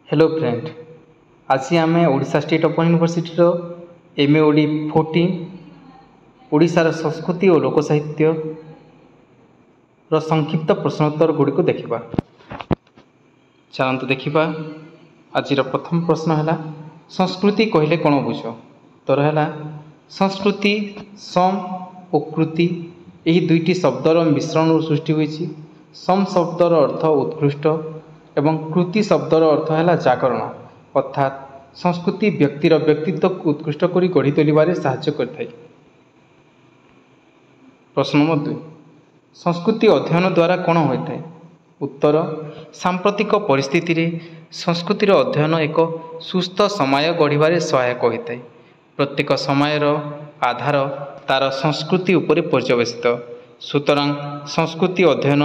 Hello friend, आज आम Odisha state open university MA OD 14 ओडिशार संस्कृति और लोक साहित्य संक्षिप्त प्रश्नोत्तर गुड़िक देखा। चलतु देखा। आज प्रथम प्रश्न है संस्कृति कहले कौन बुझ? उत्तर है संस्कृति सम और कृति यही दुईटी शब्दर मिश्रण सृष्टि होती। सम शब्दर अर्थ उत्कृष्ट एवं कृति शब्दर अर्थ है जागरण, अर्थात संस्कृति व्यक्तिर व्यक्तित्व को उत्कृष्ट कर गढ़ी तोलबार साहाय्य करथाय। प्रश्न नंबर 2, संस्कृति अध्ययन द्वारा कौन होता है? उत्तर, सांप्रतिक परिस्थिति रे संस्कृतिर अध्ययन एक सुस्थ समय गढ़िबारे सहायक होता है। प्रत्येक समयर आधार तार संस्कृति उपरे पर्यवेसित, सुतरां संस्कृति अध्ययन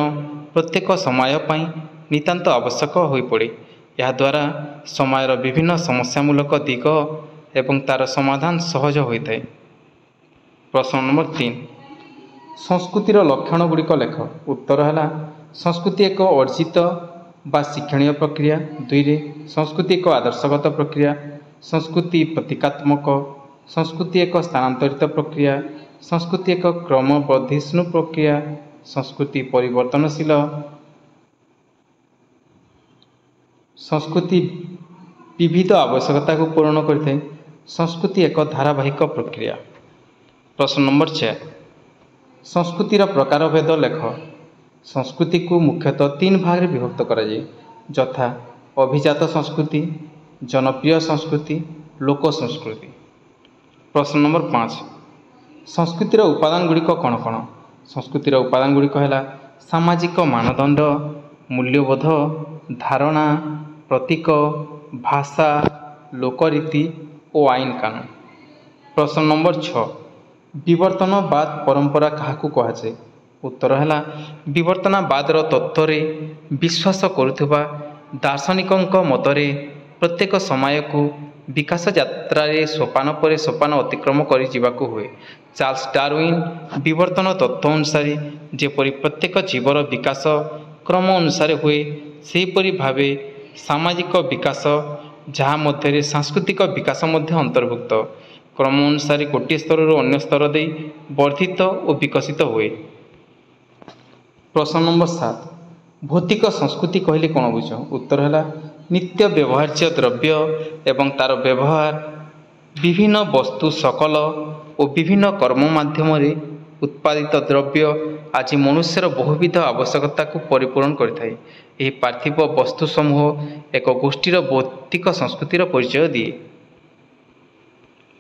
प्रत्येक समय पाई नितांत आवश्यक हो पड़े। यह द्वारा समयर विभिन्न समस्यामूलक दिग एवं तार समाधान सहज होता है। प्रश्न नंबर 3, संस्कृतिर लक्षण गुड़िक लेख। उत्तर है संस्कृति एक अर्जित बा शिक्षणीय प्रक्रिया। 2, संस्कृति एक आदर्शगत प्रक्रिया। संस्कृति प्रतीकात्मक। संस्कृति एक स्थानांतरित प्रक्रिया। संस्कृति एक क्रमवर्धिष्णु प्रक्रिया। संस्कृति परिवर्तनशील। संस्कृति विविध आवश्यकता को पूर्ण करते। संस्कृति एक धारावाहिक प्रक्रिया। प्रश्न नंबर 4, संस्कृतिर प्रकार भेद लेख। संस्कृति को मुख्यतः 3 भाग में विभक्त करा जाए, यथा अभिजात संस्कृति, जनप्रिय संस्कृति, लोक संस्कृति। प्रश्न नंबर 5, संस्कृतिर उपादान गुड़िक कौन कौन? संस्कृतिर उपादान गुड़िक है सामाजिक मानदंड, मूल्यबोध, धारणा, प्रतीक, भाषा, लोकरीति और आईन कानून। प्रश्न नंबर 6, विवर्तनवाद परंपरा क्या कहुए? उत्तर है विवर्तनवाद तत्व रे विश्वास करुवा दार्शनिकों मतरे प्रत्येक समय को विकास यात्रा रे सोपान पर सोपान अतिक्रम कर जीवाकू हुए। चार्ल्स डार्विन विवर्तन तत्व अनुसार जेपरी प्रत्येक जीवर विकास क्रम अनुसार हुए, सेहीपरि भावे सामाजिक विकास जहाँ मध्य सांस्कृतिक विकास मध्य अंतर्भुक्त क्रम अनुसार गोटे स्तर अन्य स्तर दे वर्धित और विकसित हुए। प्रश्न नंबर 7, भौतिक संस्कृति कहले कौन बुझ? उत्तर है नित्य व्यवहार्य द्रव्य एवं तार व्यवहार विभिन्न वस्तु सकल और विभिन्न कर्म माध्यम उत्पादित द्रव्य आज मनुष्यर बहुविध आवश्यकता को परिपूर्ण करता है। यह पार्थिव वस्तु समूह एक गोष्ठीर भौतिक संस्कृतिर परिचय दिए।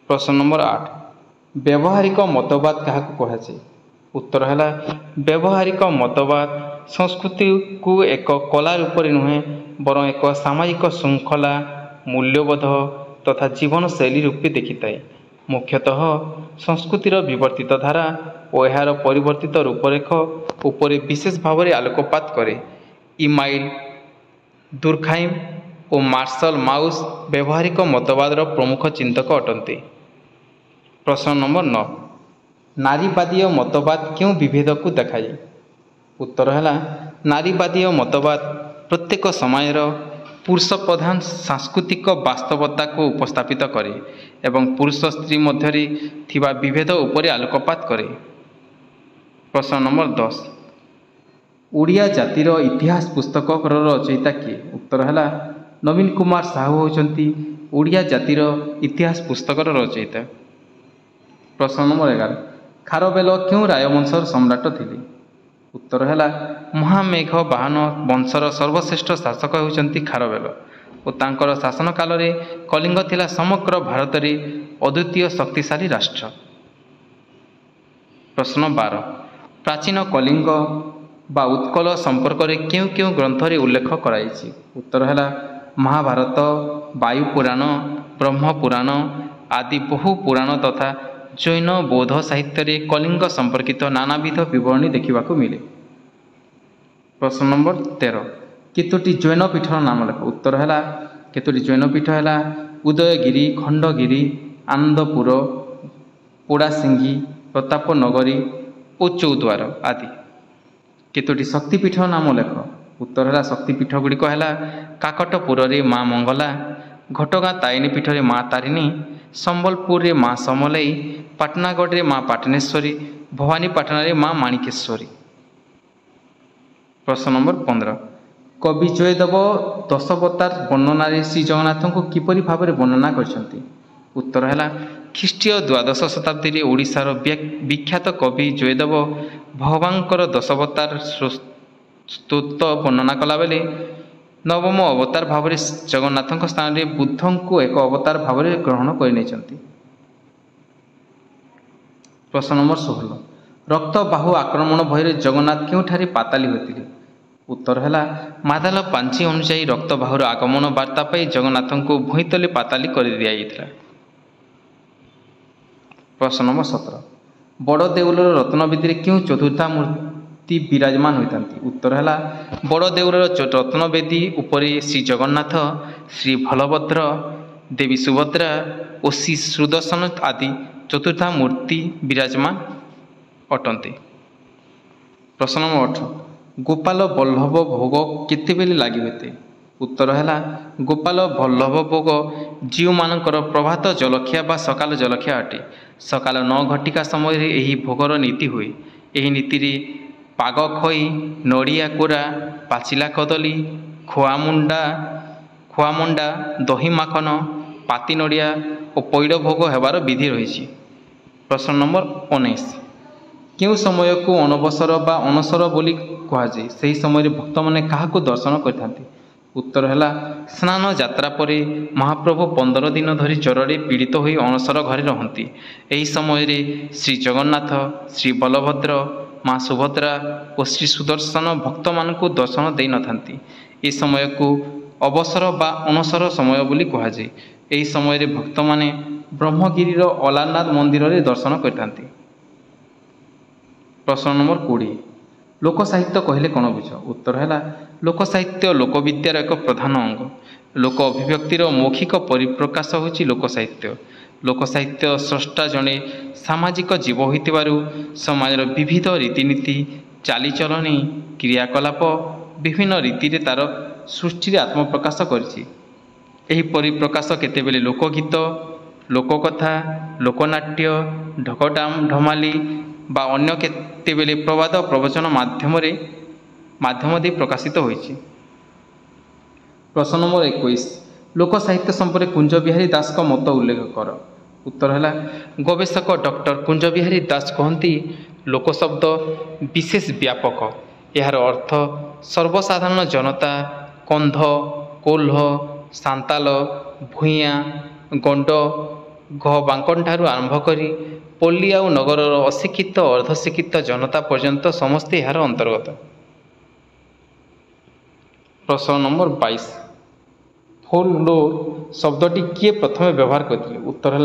प्रश्न नंबर 8, व्यावहारिक मतवाद क्या कहुए? उत्तर है व्यावहारिक मतवाद संस्कृति को एक कला रूप नुहे बरं एक सामाजिक श्रृंखला, मूल्यबोध तथा जीवन शैली रूपे देखिए। मुख्यतः संस्कृतिर विवर्तित धारा और यार परिवर्तित रूपरेख उपरे विशेष भाव में आलोकपात करे। इमाइल, दुर्खाइम और मार्शल माउस व्यावहारिक मतवाद प्रमुख चिंतक अटंती। प्रश्न नंबर 9, नारीवादी मतवाद क्यों विभेद को देखाए? उत्तर है नारीवादी मतवाद प्रत्येक समय पुरुष प्रधान सांस्कृतिक वास्तवता को उपस्थापित करे एवं पुरुष स्त्री मध्य थिबा विभेद उपरे आलोकपात करे। प्रश्न नंबर 10, ओडिया जातिर इतिहास पुस्तक रचयिता किए? उत्तर है नवीन कुमार साहू होचंती ओडिया जातिर इतिहास पुस्तक रचयिता। प्रश्न नंबर 11, खारवेल क्यों रायवंशर सम्राट थिले? उत्तर है महामेघ वाहन वंशर सर्वश्रेष्ठ शासक होचंती खारवेल और तांकर शासन काल रे कलिंग थिला समग्र भारत रे अद्वितीय शक्तिशाली राष्ट्र। प्रश्न 12, प्राचीन कलिंग बा उत्कल संपर्क रे क्यों क्यों ग्रंथ रे उल्लेख कराइछि? उत्तर है महाभारत, वायु पुराण, ब्रह्म पुराण आदि बहु पुराण तथा जैन बौद्ध साहित्य रे कलिंग संपर्कित नानाविध विवरणी देखा मिले। प्रश्न नंबर 13, केतोटी जैन पीठर नाम लेख? उत्तर है केतोटी जैन पीठ है उदयगिरी, खंडगिरी, आनंदपुर, पोड़ासिंगी, प्रतापनगरी और चौद्वार आदि। केतोटी शक्तिपीठर नाम लेख? उत्तर है शक्तिपीठ गुड़िक है काकटपुर माँ मंगला, घटगाँ तारिणी पीठ में माँ तारिणी, संबलपुर में माँ समलई, पाटनागढ़ में माँ पाटनेश्वरी, भवानीपाटना में माँ माणिकेश्वरी। प्रश्न नंबर 15 कवि जयदेव दशावतार वर्णन श्री जगन्नाथ को किपरि भाव में वर्णना करछंती? उत्तर है ख्रीष्टीय द्वादश शताब्दी ओडिशार विख्यात कवि जयदेव भगवानकर दशावतार स्तुत वर्णना कला बेले नवम अवतार भाव में जगन्नाथ स्थान में बुद्ध को एक अवतार भाव में ग्रहण कर। प्रश्न नंबर 16 रक्त बाहु आक्रमण भय जगन्नाथ क्योंठारे पाताली होते? उत्तर है मादाल पांची अनुसार रक्त बाहुर आगमन वार्ता पाई जगन्नाथ को भूईतले पाताली कर दिया। प्रश्न नंबर 17 बड़ देउलर रत्नवेदी क्यों चतुर्था मूर्ति विराजमान होता? उत्तर है बड़ देउलर रत्नवेदी उपरे श्री जगन्नाथ, श्री बलभद्र, देवी सुभद्रा और श्री सुदर्शन आदि चतुर्था मूर्ति विराजमान अटंती। प्रश्न नंबर 18 गोपाल बल्लभ भोग केतेबेले लागि होते? उत्तर है गोपाल बल्लभ भोग जीव मानकर प्रभात जलखिया बा सकाल जलखिया अटे। सकाल 9 घटिका समय यही भोगर नीति हुए। यही नीति रे पाग खई, नड़िया कोरा, पाचिला कदली, खोआमुंडा, दही माखन, पाती नड़िया और पैड़ भोग हेबार विधि रही। प्रश्न नंबर 19 क्यों समय को अनवसर बा अनसर बोली कहुए? से समय भक्त मैंने क्या दर्शन करते? उत्तर है स्नान यात्रा पर महाप्रभु 15 दिन धरी ज्वरे पीड़ित हो अनसर घरे रहती। यही समय श्री जगन्नाथ, श्री बलभद्र, माँ सुभद्रा और श्री सुदर्शन भक्त मान दर्शन दे न था। ये समय को अवसर बा अनसर समय बोली कहुए। यही समय भक्त मैंने ब्रह्मगिरी अलारनाथ मंदिर में दर्शन करते। प्रश्न नंबर 20 लोक साहित्य कहले कौन बुझ? उत्तर है लोक साहित्य लोकविद्यार एक प्रधान अंग। लोक अभिव्यक्तिर मौखिक परिप्रकाश होची लोक साहित्य। लोक साहित्य स्रष्टा जड़े सामाजिक जीव होइतिबारु समाजर विविध रीतिनीति, चालीचलनी, क्रियाकलाप विभिन्न रीति रे तार सृष्टि आत्मप्रकाश करिछि। एही परिप्रकाश केतेबेले लोकगीत, लोककथा, लोकनाट्य, ढकडाम ढमाली बा अन्य केतेबेले प्रवाद प्रवचन माध्यम दे प्रकाशित होइछि। प्रश्न नंबर 21 लोक साहित्य संपर्क कुंज बिहारी दास का मत उल्लेख कर। उत्तर है गवेषक डॉक्टर कुंज बिहारी दास कहती लोक शब्द विशेष व्यापक। यार अर्थ सर्वसाधारण जनता, कंध, कोल्ह, सांताल, भूइया, गंड, बांकन ठारू आरंभ करी पल्ली आउ नगर अशिक्षित अर्धशिक्षित जनता पर्यंत समस्ते यार अंतर्गत। प्रश्न नंबर 22 फोकलोर शब्दटी किए प्रथम व्यवहार करते? उत्तर है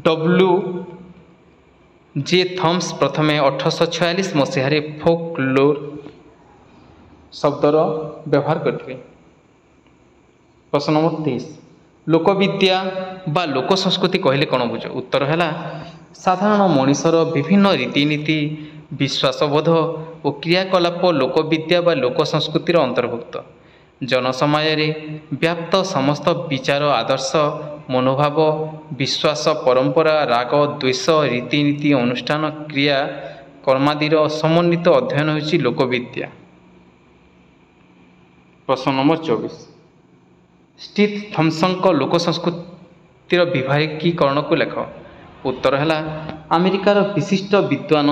W.J. थम्स प्रथम 1846 मसीह फोकलोर शब्दर व्यवहार करते। प्रश्न नंबर 23 लोकविद्या बा लोक संस्कृति कहले कौन बुझ? उत्तर है साधारण मनीषर विभिन्न रीतिनीति, विश्वासबोध और क्रियाकलाप लोकविद्या बा लोक संस्कृतिर अंतर्भुक्त। जनसमाज व्याप्त समस्त विचार, आदर्श, मनोभाव, विश्वास, परंपरा, राग, द्वेष, रीतिनीति, अनुष्ठान, क्रिया कर्मादिर समन्वित अध्ययन होछि लोकविद्या। प्रश्न नंबर 24 स्टीथ थॉम्सन लोक संस्कृतिर विभागीकरण को लेख। उत्तर है अमेरिकार विशिष्ट विद्वान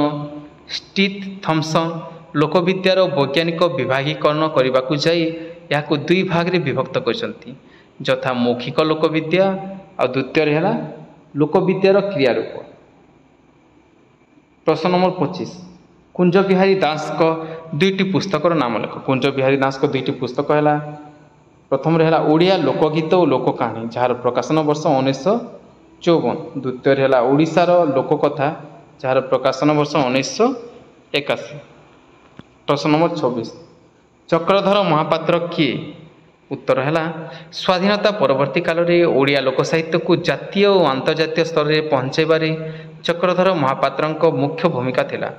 स्टीथ थॉम्सन लोकविद्यार वैज्ञानिक विभागीकरण करने को जाई यहाँ दुई भाग में विभक्त करछंती, यथा मौखिक लोकविद्या और द्वितीय है लोकविद्यार क्रिया रूप। प्रश्न नंबर 25 कुंज बिहारी दास को दुईटी पुस्तकर नाम लेख। कुंज बिहारी दास को दुईटी पुस्तक है प्रथम है ओडिया लोकगीत और लोक कहानी जार प्रकाशन वर्ष 1954। द्वितीय है ओडिशार लोककथा जार प्रकाशन वर्ष 1981। प्रश्न नंबर 26 चक्रधर महापात्र किए? उत्तर है स्वाधीनता परवर्ती काल में ओडिया लोक साहित्य को जातीय और अंतर्जातीय स्तर में पहुँचाइबारे चक्रधर महापात्र मुख्य भूमिका थिला।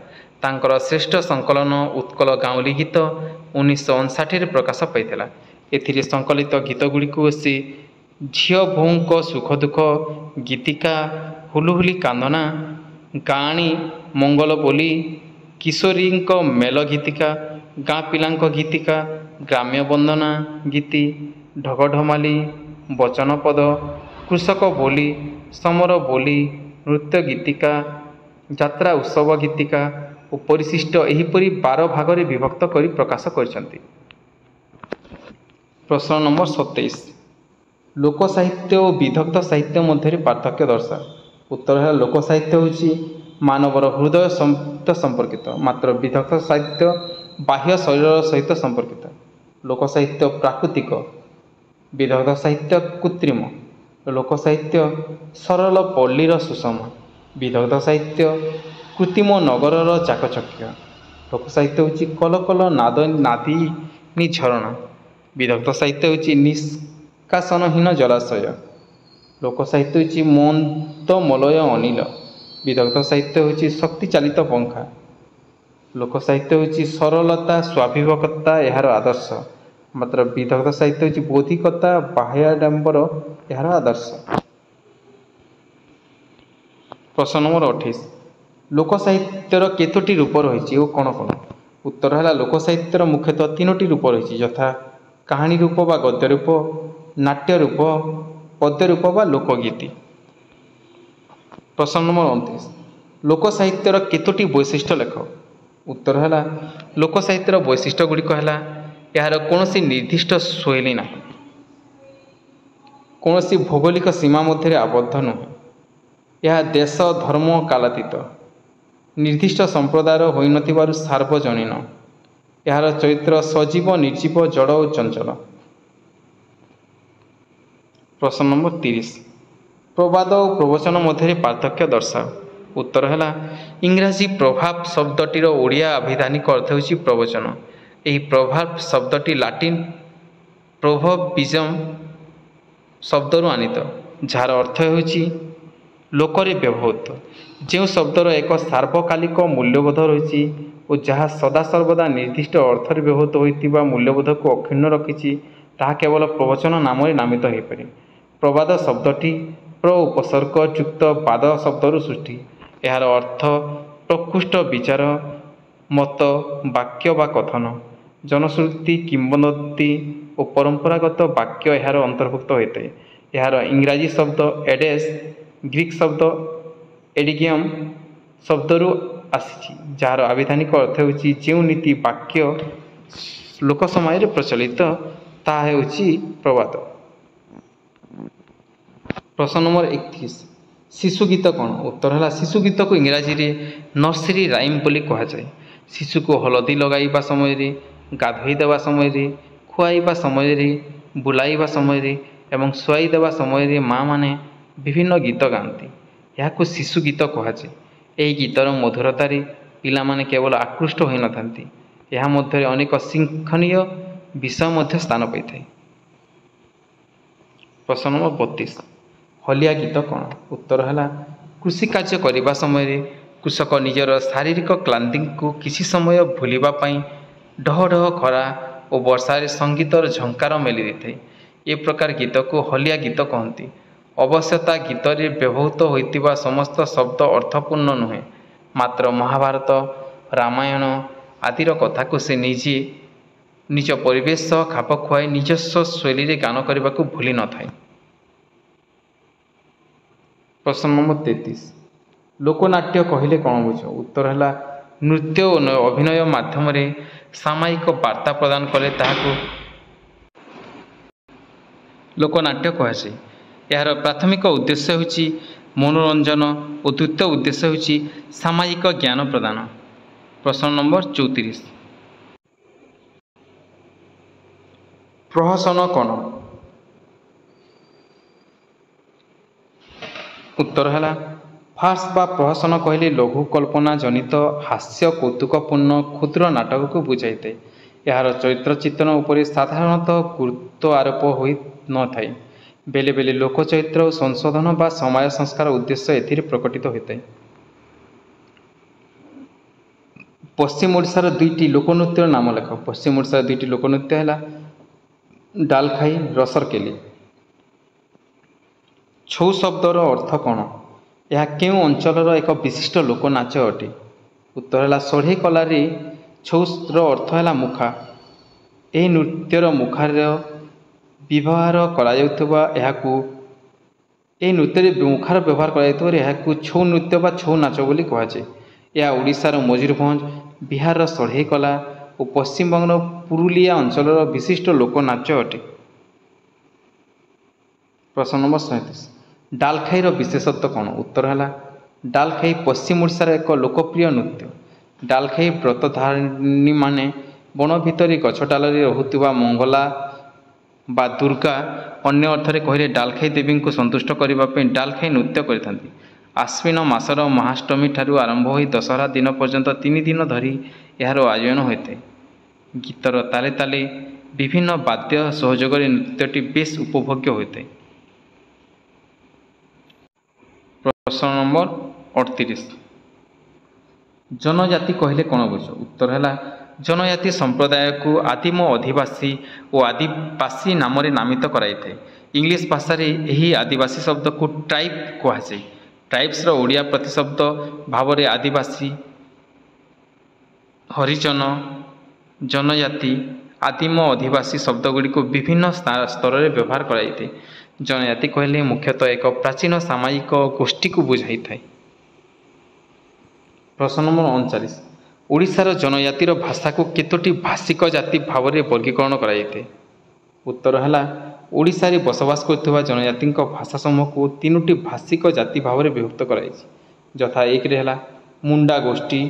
ତାଙ୍କର ଶ୍ରେଷ୍ଠ ସଂକଳନ ଉତ୍କଳ ଗାଉଁଲି ଗୀତ 1959ରେ ପ୍ରକାଶ ପାଇଥିଲା। ଏଥିରେ ସଂକଳିତ ଗୀତଗୁଡ଼ିକୁ ସେ ଝିଅ ବୋହୂଙ୍କ ସୁଖ ଦୁଃଖ ଗୀତିକା, ହୁଲୁହୁଲି କାନ୍ଦଣା, ଗାଆଣି, ମଙ୍ଗଳ ବୋଲି, କିଶୋରୀଙ୍କ ମେଲ ଗୀତିକା, ଗାଁ ପିଲାଙ୍କ ଗୀତିକା, ଗ୍ରାମ୍ୟ ବନ୍ଦନା ଗୀତି, ଢଗଢମାଲି, ବଚନପଦ, କୃଷକ ବୋଲି, ସମର ବୋଲି, ନୃତ୍ୟ ଗୀତିକା, ଯାତ୍ରା ଉତ୍ସବ ଗୀତିକା ଓ ପରିଶିଷ୍ଟ ଏହିପରି 12 ଭାଗରେ ବିଭକ୍ତ କରି ପ୍ରକାଶ କରିଛନ୍ତି। ପ୍ରଶ୍ନ ନମ୍ବର 27। ଲୋକସାହିତ୍ୟ ଓ ବିଦଗ୍ଧ ସାହିତ୍ୟ ମଧ୍ୟରେ ପାର୍ଥକ୍ୟ ଦର୍ଶାଅ। ଉତ୍ତର ହେଲା ଲୋକସାହିତ୍ୟ ହେଉଛି ମାନବର ହୃଦୟ ସହିତ ସମ୍ପର୍କିତ, ମାତ୍ର ବିଦଗ୍ଧ ସାହିତ୍ୟ ବାହ୍ୟ ଶରୀର ସହିତ ସମ୍ପର୍କିତ। ଲୋକସାହିତ୍ୟ ପ୍ରାକୃତିକ, ବିଦଗ୍ଧ ସାହିତ୍ୟ କୃତ୍ରିମ। ଲୋକସାହିତ୍ୟ ସରଳ ପଲ୍ଲୀର ସୁଷମ, ବିଦଗ୍ଧ ସାହିତ୍ୟ କୃତ୍ରିମ ନଗରର ଚାକଚକ୍ୟ। ଲୋକସାହିତ୍ୟ ହେଉଛି କଲକଲ ନାଦିନୀ ଝରଣା, ବିଦଗ୍ଧ ସାହିତ୍ୟ ହେଉଛି ନିଷ୍କାସନହୀନ ଜଳାଶୟ। ଲୋକସାହିତ୍ୟ ହେଉଛି ମନ୍ଦମଲୟ ଅନିଲ, ବିଦଗ୍ଧ ସାହିତ୍ୟ ହେଉଛି ଶକ୍ତିଚାଳିତ ପଙ୍ଖା। ଲୋକସାହିତ୍ୟ ହେଉଛି ସରଳତା ସ୍ୱାଭାବିକତା ଏହାର ଆଦର୍ଶ, ମାତ୍ର ବିଦଗ୍ଧ ସାହିତ୍ୟ ହେଉଛି ବୌଦ୍ଧିକତା ବାହ୍ୟାଡ଼ମ୍ବର ଏହାର ଆଦର୍ଶ। ପ୍ରଶ୍ନ ନମ୍ବର 28। ଲୋକସାହିତ୍ୟର କେତୋଟି ରୂପ ରହିଛି ଓ କ'ଣ କ'ଣ? ଉତ୍ତର ହେଲା ଲୋକସାହିତ୍ୟର ମୁଖ୍ୟତଃ 3ଟି ରୂପ ରହିଛି, ଯଥା କାହାଣୀ ରୂପ ବା ଗଦ୍ୟ ରୂପ, ନାଟ୍ୟ ରୂପ, ପଦ୍ୟ ରୂପ ବା ଲୋକଗୀତି। ପ୍ରଶ୍ନ ନମ୍ବର 29। ଲୋକସାହିତ୍ୟର କେତୋଟି ବୈଶିଷ୍ଟ୍ୟ ଲେଖ। ଉତ୍ତର ହେଲା ଲୋକସାହିତ୍ୟର ବୈଶିଷ୍ଟ୍ୟ ଗୁଡ଼ିକ ହେଲା ଏହାର କୌଣସି ନିର୍ଦ୍ଦିଷ୍ଟ ଶୈଳୀ ନାହିଁ, କୌଣସି ଭୌଗୋଳିକ ସୀମା ମଧ୍ୟରେ ଆବଦ୍ଧ ନୁହେଁ, ଏହା ଦେଶ ଧର୍ମ କାଳାତୀତ, ନିର୍ଦ୍ଦିଷ୍ଟ ସମ୍ପ୍ରଦାୟର ହୋଇନଥିବାରୁ ସାର୍ବଜନୀନ, ଏହାର ଚରିତ୍ର ସଜୀବ ନିର୍ଜୀବ ଜଡ଼ ଓ ଚଞ୍ଚଳ। ପ୍ରଶ୍ନ ନମ୍ବର 30। ପ୍ରବାଦ ଓ ପ୍ରବଚନ ମଧ୍ୟରେ ପାର୍ଥକ୍ୟ ଦର୍ଶାଅ। ଉତ୍ତର ହେଲା ଇଂରାଜୀ ପ୍ରଭାବ ଶବ୍ଦଟିର ଓଡ଼ିଆ ଆଭିଧାନିକ ଅର୍ଥ ହେଉଛି ପ୍ରବଚନ। ଏହି ପ୍ରଭାବ ଶବ୍ଦଟି ଲାଟିନ୍ ପ୍ରୋଭର୍ବିଜମ୍ ଶବ୍ଦରୁ ଆନିତ, ଯାହାର ଅର୍ଥ ହେଉଛି ଲୋକରେ ବ୍ୟବହୃତ। ଯେଉଁ ଶବ୍ଦର ଏକ ସାର୍ବକାଲିକ ମୂଲ୍ୟବୋଧ ରହିଛି ଓ ଯାହା ସଦାସର୍ବଦା ନିର୍ଦ୍ଦିଷ୍ଟ ଅର୍ଥରେ ବ୍ୟବହୃତ ହୋଇଥିବା ମୂଲ୍ୟବୋଧକୁ ଅକ୍ଷୁଣ୍ଣ ରଖିଛି, ତାହା କେବଳ ପ୍ରବଚନ ନାମରେ ନାମିତ ହୋଇପାରେ। ପ୍ରବାଦ ଶବ୍ଦଟି ପ୍ର ଉପସର୍ଗ ଯୁକ୍ତ ବାଦ ଶବ୍ଦରୁ ସୃଷ୍ଟି। ଏହାର ଅର୍ଥ ପ୍ରକୃଷ୍ଟ ବିଚାର, ମତ, ବାକ୍ୟ ବା କଥନ। ଜନଶ୍ରୁତି, କିମ୍ବଦନ୍ତୀ ଓ ପରମ୍ପରାଗତ ବାକ୍ୟ ଏହାର ଅନ୍ତର୍ଭୁକ୍ତ ହୋଇଥାଏ। ଏହାର ଇଂରାଜୀ ଶବ୍ଦ ଏଡେସ୍ ଗ୍ରୀକ୍ ଶବ୍ଦ ଏଡିଗିୟମ୍ ଶବ୍ଦରୁ ଆସିଛି, ଯାହାର ଆଭିଧାନିକ ଅର୍ଥ ହେଉଛି ଯେଉଁ ନୀତି ବାକ୍ୟ ଲୋକ ସମାଜରେ ପ୍ରଚଳିତ, ତାହା ହେଉଛି ପ୍ରବାଦ। ପ୍ରଶ୍ନ ନମ୍ବର 31। ଶିଶୁ ଗୀତ କ'ଣ? ଉତ୍ତର ହେଲା ଶିଶୁ ଗୀତକୁ ଇଂରାଜୀରେ ନର୍ସରୀ ରାଇମ୍ ବୋଲି କୁହାଯାଏ। ଶିଶୁକୁ ହଳଦୀ ଲଗାଇବା ସମୟରେ, ଗାଧୋଇ ଦେବା ସମୟରେ, ଖୁଆଇବା ସମୟରେ, ବୁଲାଇବା ସମୟରେ ଏବଂ ଶୁଆଇ ଦେବା ସମୟରେ ମାଆମାନେ ବିଭିନ୍ନ ଗୀତ ଗାଆନ୍ତି। ଏହାକୁ ଶିଶୁ ଗୀତ କୁହାଯାଏ। ଏହି ଗୀତର ମଧୁରତାରେ ପିଲାମାନେ କେବଳ ଆକୃଷ୍ଟ ହୋଇନଥାନ୍ତି, ଏହା ମଧ୍ୟରେ ଅନେକ ଶିକ୍ଷଣୀୟ ବିଷୟ ମଧ୍ୟ ସ୍ଥାନ ପାଇଥାଏ। ପ୍ରଶ୍ନ ନମ୍ବର 32। ହଲିଆ ଗୀତ କ'ଣ? ଉତ୍ତର ହେଲା କୃଷିକାର୍ଯ୍ୟ କରିବା ସମୟରେ କୃଷକ ନିଜର ଶାରୀରିକ କ୍ଳାନ୍ତିକୁ କିଛି ସମୟ ଭୁଲିବା ପାଇଁ ଢହ ଢହ ଖରା ଓ ବର୍ଷାରେ ସଙ୍ଗୀତର ଝଙ୍କାର ମେଲି ଦେଇଥାଏ। ଏ ପ୍ରକାର ଗୀତକୁ ହଲିଆ ଗୀତ କହନ୍ତି। ଅବଶ୍ୟ ତା ଗୀତରେ ବ୍ୟବହୃତ ହୋଇଥିବା ସମସ୍ତ ଶବ୍ଦ ଅର୍ଥପୂର୍ଣ୍ଣ ନୁହେଁ, ମାତ୍ର ମହାଭାରତ, ରାମାୟଣ ଆଦିର କଥାକୁ ସେ ନିଜେ ନିଜ ପରିବେଶ ସହ ଖାପ ଖୁଆଇ ନିଜସ୍ୱ ଶୈଳୀରେ ଗାନ କରିବାକୁ ଭୁଲି ନଥାଏ। ପ୍ରଶ୍ନ ନମ୍ବର 33। ଲୋକନାଟ୍ୟ କହିଲେ କ'ଣ ବୁଝ? ଉତ୍ତର ହେଲା ନୃତ୍ୟ ଓ ଅଭିନୟ ମାଧ୍ୟମରେ ସାମାୟିକ ବାର୍ତ୍ତା ପ୍ରଦାନ କଲେ ତାହାକୁ ଲୋକନାଟ୍ୟ କୁହାଯାଏ। ଏହାର ପ୍ରାଥମିକ ଉଦ୍ଦେଶ୍ୟ ହେଉଛି ମନୋରଞ୍ଜନ ଓ ଦ୍ୱିତୀୟ ଉଦ୍ଦେଶ୍ୟ ହେଉଛି ସାମାଜିକ ଜ୍ଞାନ ପ୍ରଦାନ। ପ୍ରଶ୍ନ ନମ୍ବର 34। ପ୍ରହସନ କ'ଣ? ଉତ୍ତର ହେଲା ଫାର୍ସ ବା ପ୍ରହସନ କହିଲେ ଲଘୁ କଳ୍ପନା ଜନିତ ହାସ୍ୟ କୌତୁକପୂର୍ଣ୍ଣ କ୍ଷୁଦ୍ର ନାଟକକୁ ବୁଝାଇଥାଏ। ଏହାର ଚରିତ୍ର ଚିତ୍ରଣ ଉପରେ ସାଧାରଣତଃ ଗୁରୁତ୍ୱ ଆରୋପ ହୋଇ ନଥାଏ। ବେଳେ ବେଳେ ଲୋକଚରିତ୍ର ଓ ସଂଶୋଧନ ବା ସମାଜ ସଂସ୍କାର ଉଦ୍ଦେଶ୍ୟ ଏଥିରେ ପ୍ରକଟିତ ହୋଇଥାଏ। ପଶ୍ଚିମ ଓଡ଼ିଶାର ଦୁଇଟି ଲୋକନୃତ୍ୟର ନାମ ଲେଖ। ପଶ୍ଚିମ ଓଡ଼ିଶାର ଦୁଇଟି ଲୋକନୃତ୍ୟ ହେଲା ଡାଲଖାଇ, ରସରକେଲି। ଛଉ ଶବ୍ଦର ଅର୍ଥ କ'ଣ? ଏହା କେଉଁ ଅଞ୍ଚଳର ଏକ ବିଶିଷ୍ଟ ଲୋକନାଚ ଅଟେ? ଉତ୍ତର ହେଲା ଷଢ଼େଇ କଲାରେ ଛଉର ଅର୍ଥ ହେଲା ମୁଖା। ଏହି ନୃତ୍ୟର ମୁଖାର ବ୍ୟବହାର କରାଯାଉଥିବା ଏହି ନୃତ୍ୟରେ ମୁଖାର ବ୍ୟବହାର କରାଯାଉଥିବାରୁ ଏହାକୁ ଛଉ ନୃତ୍ୟ ବା ଛଉ ନାଚ ବୋଲି କୁହାଯାଏ। ଏହା ଓଡ଼ିଶାର ମୟୂରଭଞ୍ଜ, ବିହାରର ଷଢ଼େଇ କଲା ଓ ପଶ୍ଚିମବଙ୍ଗର ପୁରୁଲିଆ ଅଞ୍ଚଳର ବିଶିଷ୍ଟ ଲୋକନାଚ ଅଟେ। ପ୍ରଶ୍ନ ନମ୍ବର 37, ଡାଲଖାଇର ବିଶେଷତ୍ୱ କ'ଣ? ଉତ୍ତର ହେଲା ଡାଲଖାଇ ପଶ୍ଚିମ ଓଡ଼ିଶାର ଏକ ଲୋକପ୍ରିୟ ନୃତ୍ୟ। ଡାଲଖାଇ ବ୍ରତଧାରିଣୀମାନେ ବଣ ଭିତରେ ଗଛ ଡାଲରେ ରହୁଥିବା ମଙ୍ଗଲା ବା ଦୁର୍ଗା, ଅନ୍ୟ ଅର୍ଥରେ କହିଲେ ଡାଲଖାଇ ଦେବୀଙ୍କୁ ସନ୍ତୁଷ୍ଟ କରିବା ପାଇଁ ଡାଲଖାଇ ନୃତ୍ୟ କରିଥାନ୍ତି। ଆଶ୍ୱିନ ମାସର ମହାଷ୍ଟମୀ ଠାରୁ ଆରମ୍ଭ ହୋଇ ଦଶହରା ଦିନ ପର୍ଯ୍ୟନ୍ତ 3 ଦିନ ଧରି ଏହାର ଆୟୋଜନ ହୋଇଥାଏ। ଗୀତର ତାଳେ ତାଳେ ବିଭିନ୍ନ ବାଦ୍ୟ ସହଯୋଗରେ ନୃତ୍ୟଟି ବେଶ୍ ଉପଭୋଗ୍ୟ ହୋଇଥାଏ। ପ୍ରଶ୍ନ ନମ୍ବର 38, ଜନଜାତି କହିଲେ କ'ଣ ବୁଝ? ଉତ୍ତର ହେଲା ଜନଜାତି ସମ୍ପ୍ରଦାୟକୁ ଆଦିମ ଅଧିବାସୀ ଓ ଆଦିବାସୀ ନାମରେ ନାମିତ କରାଯାଇଥାଏ। ଇଂଲିଶ ଭାଷାରେ ଏହି ଆଦିବାସୀ ଶବ୍ଦକୁ ଟ୍ରାଇବ୍ କୁହାଯାଏ। ଟ୍ରାଇବ୍ସର ଓଡ଼ିଆ ପ୍ରତିଶବ୍ଦ ଭାବରେ ଆଦିବାସୀ, ହରିଜନ, ଜନଜାତି, ଆଦିମ ଅଧିବାସୀ ଶବ୍ଦଗୁଡ଼ିକୁ ବିଭିନ୍ନ ସ୍ତରରେ ବ୍ୟବହାର କରାଯାଇଥାଏ। ଜନଜାତି କହିଲେ ମୁଖ୍ୟତଃ ଏକ ପ୍ରାଚୀନ ସାମାଜିକ ଗୋଷ୍ଠୀକୁ ବୁଝାଇଥାଏ। ପ୍ରଶ୍ନ ନମ୍ବର 39, ଓଡ଼ିଶାର ଜନଜାତିର ଭାଷାକୁ କେତୋଟି ଭାଷିକ ଜାତି ଭାବରେ ବର୍ଗୀକରଣ କରାଯାଇଥାଏ? ଉତ୍ତର ହେଲା ଓଡ଼ିଶାରେ ବସବାସ କରୁଥିବା ଜନଜାତିଙ୍କ ଭାଷା ସମୂହକୁ 3ଟି ଭାଷିକ ଜାତି ଭାବରେ ବିଭକ୍ତ କରାଯାଇଛି, ଯଥା 1ରେ ହେଲା ମୁଣ୍ଡା ଗୋଷ୍ଠୀ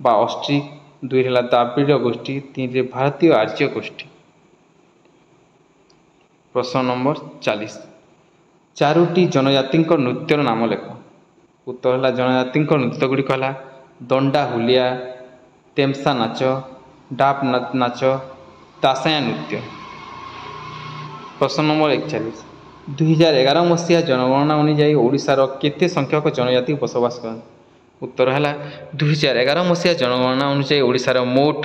ବା ଅଷ୍ଟ୍ରିକ୍, 2ରେ ହେଲା ଦ୍ରାବିଡ଼ ଗୋଷ୍ଠୀ, 3ରେ ଭାରତୀୟ ଆର୍ଯ୍ୟ ଗୋଷ୍ଠୀ। ପ୍ରଶ୍ନ ନମ୍ବର 40, 4ଟି ଜନଜାତିଙ୍କ ନୃତ୍ୟର ନାମ ଲେଖ। ଉତ୍ତର ହେଲା ଜନଜାତିଙ୍କ ନୃତ୍ୟଗୁଡ଼ିକ ହେଲା ଦଣ୍ଡା ହୁଲିଆ, ତେମ୍ସା ନାଚ, ଡାପ ନାଚ, ଦାସୟାଁ ନୃତ୍ୟ। ପ୍ରଶ୍ନ ନମ୍ବର 41, 2011 ମସିହା ଜନଗଣନା ଅନୁଯାୟୀ ଓଡ଼ିଶାର କେତେ ସଂଖ୍ୟକ ଜନଜାତି ବସବାସ କରନ୍ତି? ଉତ୍ତର ହେଲା 2011 ମସିହା ଜନଗଣନା ଅନୁଯାୟୀ ଓଡ଼ିଶାର ମୋଟ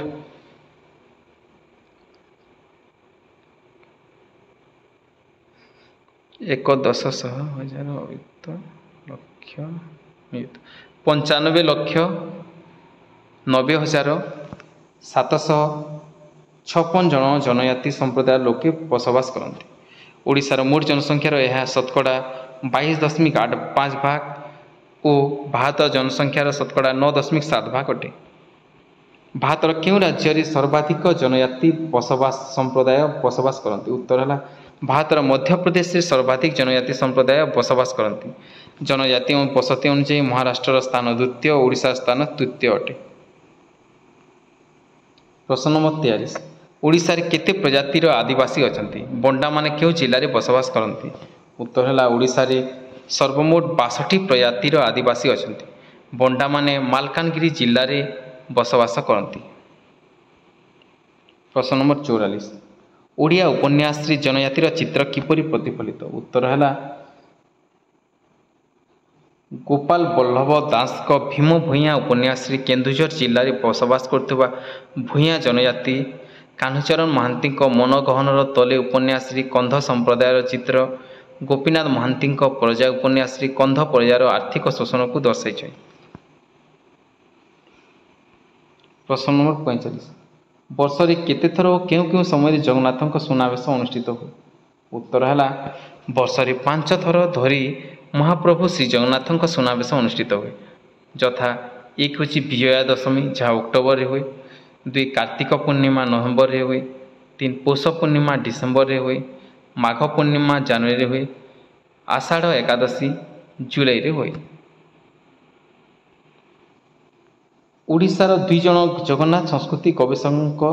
95,90,756 ଜଣ ଜନଜାତି ସମ୍ପ୍ରଦାୟର ଲୋକେ ବସବାସ କରନ୍ତି। ଓଡ଼ିଶାର ମୋଟ ଜନସଂଖ୍ୟାର ଏହା ଶତକଡ଼ା 22.85% ଓ ଭାରତର ଜନସଂଖ୍ୟାର ଶତକଡ଼ା 9.7% ଅଟେ। ଭାରତର କେଉଁ ରାଜ୍ୟରେ ସର୍ବାଧିକ ଜନଜାତି ସମ୍ପ୍ରଦାୟ ବସବାସ କରନ୍ତି? ଉତ୍ତର ହେଲା ଭାରତର ମଧ୍ୟପ୍ରଦେଶରେ ସର୍ବାଧିକ ଜନଜାତି ସମ୍ପ୍ରଦାୟ ବସବାସ କରନ୍ତି। ଜନଜାତି ଓ ବସତି ଅନୁଯାୟୀ ମହାରାଷ୍ଟ୍ରର ସ୍ଥାନ 2ୟ ଓ ଓଡ଼ିଶାର ସ୍ଥାନ 3ୟ ଅଟେ। ପ୍ରଶ୍ନ ନମ୍ବର 43, ଓଡ଼ିଶାରେ କେତେ ପ୍ରଜାତିର ଆଦିବାସୀ ଅଛନ୍ତି? ବଣ୍ଡାମାନେ କେଉଁ ଜିଲ୍ଲାରେ ବସବାସ କରନ୍ତି? ଉତ୍ତର ହେଲା ଓଡ଼ିଶାରେ ସର୍ବମୋଟ 62 ପ୍ରଜାତିର ଆଦିବାସୀ ଅଛନ୍ତି। ବଣ୍ଡାମାନେ ମାଲକାନଗିରି ଜିଲ୍ଲାରେ ବସବାସ କରନ୍ତି। ପ୍ରଶ୍ନ ନମ୍ବର 44, ଓଡ଼ିଆ ଉପନ୍ୟାସରେ ଜନଜାତିର ଚିତ୍ର କିପରି ପ୍ରତିଫଳିତ? ଉତ୍ତର ହେଲା ଗୋପାଳ ବଲ୍ଲଭ ଦାସଙ୍କ ଭୀମ ଭୂୟାଁ ଉପନ୍ୟାସରେ କେନ୍ଦୁଝର ଜିଲ୍ଲାରେ ବସବାସ କରୁଥିବା ଭୂୟାଁ ଜନଜାତି, କାହ୍ନୁଚରଣ ମହାନ୍ତିଙ୍କ ମନଗହନର ତଲେ ଉପନ୍ୟାସରେ କନ୍ଧ ସମ୍ପ୍ରଦାୟର ଚିତ୍ର, ଗୋପୀନାଥ ମହାନ୍ତିଙ୍କ ପ୍ରଜା ଉପନ୍ୟାସରେ କନ୍ଧ ପ୍ରଜାର ଆର୍ଥିକ ଶୋଷଣକୁ ଦର୍ଶାଇଛି। ପ୍ରଶ୍ନ ନମ୍ବର 45, ବର୍ଷରେ କେତେ ଥର ଓ କେଉଁ କେଉଁ ସମୟରେ ଜଗନ୍ନାଥଙ୍କ ସୁନାବେଶ ଅନୁଷ୍ଠିତ ହୁଏ? ଉତ୍ତର ହେଲା ବର୍ଷରେ 5 ଥର ଧରି ମହାପ୍ରଭୁ ଶ୍ରୀ ଜଗନ୍ନାଥଙ୍କ ସୁନାବେଶ ଅନୁଷ୍ଠିତ ହୁଏ, ଯଥା 1 ହେଉଛି ବିଜୟା ଦଶମୀ ଯାହା ଅକ୍ଟୋବରରେ ହୁଏ, 2 କାର୍ତ୍ତିକ ପୂର୍ଣ୍ଣିମା ନଭେମ୍ବରରେ ହୁଏ, 3 ପୌଷ ପୂର୍ଣ୍ଣିମା ଡିସେମ୍ବରରେ ହୁଏ, ମାଘ ପୂର୍ଣ୍ଣିମା ଜାନୁଆରୀରେ ହୁଏ, ଆଷାଢ଼ ଏକାଦଶୀ ଜୁଲାଇରେ ହୁଏ। ଓଡ଼ିଶାର 2 ଜଣ ଜଗନ୍ନାଥ ସଂସ୍କୃତି ଗବେଷକଙ୍କ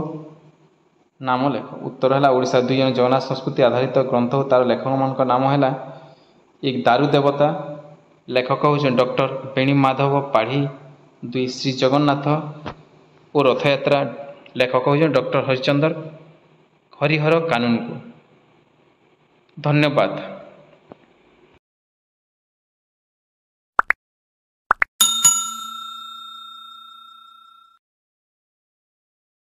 ନାମ ଲେଖ। ଉତ୍ତର ହେଲା ଓଡ଼ିଶାର 2 ଜଣ ଜଗନ୍ନାଥ ସଂସ୍କୃତି ଆଧାରିତ ଗ୍ରନ୍ଥ ଓ ତା'ର ଲେଖକମାନଙ୍କ ନାମ ହେଲା 1 ଦାରୁ ଦେବତା, ଲେଖକ ହେଉଛନ୍ତି ଡକ୍ଟର ବେଣୀମାଧବ ପାଢ଼ୀ, 2 ଶ୍ରୀ ଜଗନ୍ନାଥ ଓ ରଥଯାତ୍ରା, ଲେଖକ ହେଉଛନ୍ତି ଡକ୍ଟର ହରିହର କାନୁନଗୋ। ଧନ୍ୟବାଦ।